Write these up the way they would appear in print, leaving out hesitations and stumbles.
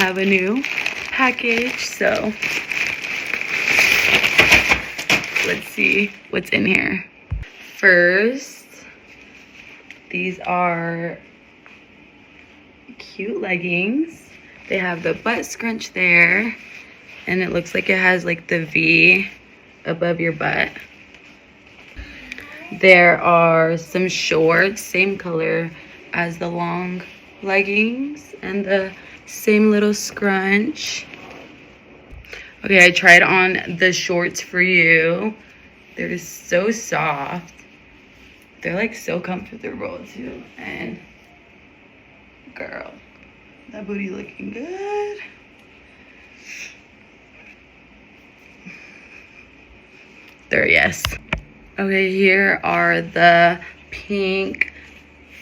have a new package, so let's see what's in here. First, these are cute leggings. They have the butt scrunch there, and it looks like it has like the V above your butt. There are some shorts, same color as the long leggings, and the same little scrunch. Okay, I tried on the shorts for you. They're just so soft. They're like so comfortable too. And girl, that booty looking good. There, yes. Okay, here are the pink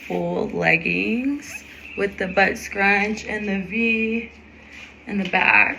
full leggings with the butt scrunch and the V in the back.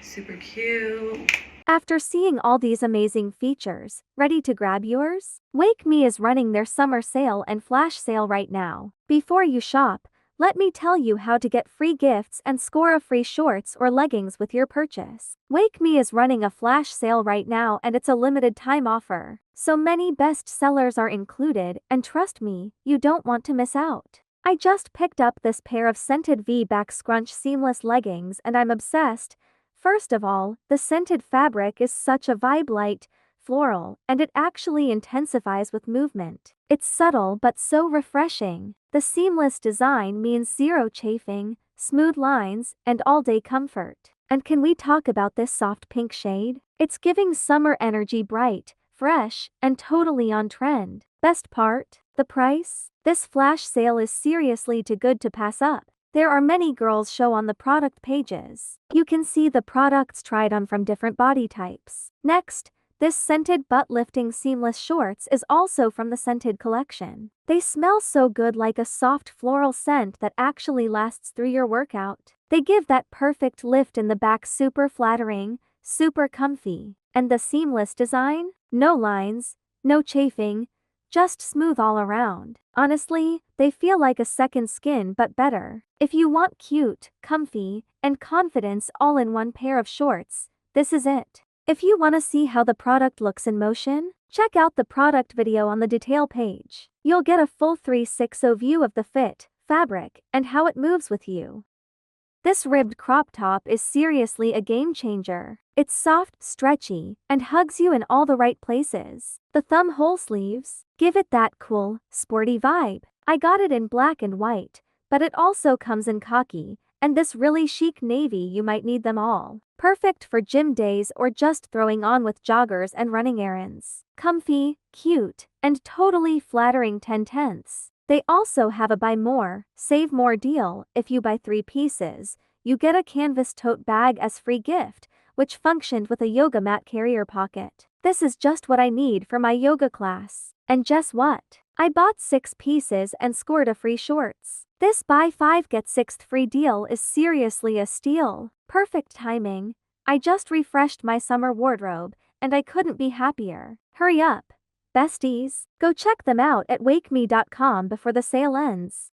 Super cute. After seeing all these amazing features, ready to grab yours? Wakyme is running their summer sale and flash sale right now. Before you shop, let me tell you how to get free gifts and score a free shorts or leggings with your purchase. Wakyme is running a flash sale right now, and it's a limited time offer. So many best sellers are included, and trust me, you don't want to miss out. I just picked up this pair of scented V-back scrunch seamless leggings and I'm obsessed. First of all, the scented fabric is such a vibe, light, floral, and it actually intensifies with movement. It's subtle but so refreshing. The seamless design means zero chafing, smooth lines, and all-day comfort. And can we talk about this soft pink shade? It's giving summer energy, bright, fresh, and totally on trend. Best part? The price? This flash sale is seriously too good to pass up. There are many girls show on the product pages. You can see the products tried on from different body types. Next, this scented butt-lifting seamless shorts is also from the scented collection. They smell so good, like a soft floral scent that actually lasts through your workout. They give that perfect lift in the back, super flattering, super comfy. And the seamless design? No lines, no chafing, just smooth all around. Honestly, they feel like a second skin but better. If you want cute, comfy, and confidence all in one pair of shorts, this is it. If you want to see how the product looks in motion, check out the product video on the detail page. You'll get a full 360 view of the fit, fabric, and how it moves with you. This ribbed crop top is seriously a game changer. It's soft, stretchy, and hugs you in all the right places. The thumb hole sleeves give it that cool, sporty vibe. I got it in black and white, but it also comes in khaki, and this really chic navy. You might need them all. Perfect for gym days or just throwing on with joggers and running errands. Comfy, cute, and totally flattering 10/10ths. They also have a buy more, save more deal. If you buy 3 pieces, you get a canvas tote bag as free gift, which functioned with a yoga mat carrier pocket. This is just what I need for my yoga class. And guess what? I bought 6 pieces and scored a free shorts. This buy 5 get 6th free deal is seriously a steal. Perfect timing. I just refreshed my summer wardrobe, and I couldn't be happier. Hurry up, besties. Go check them out at wakyme.com before the sale ends.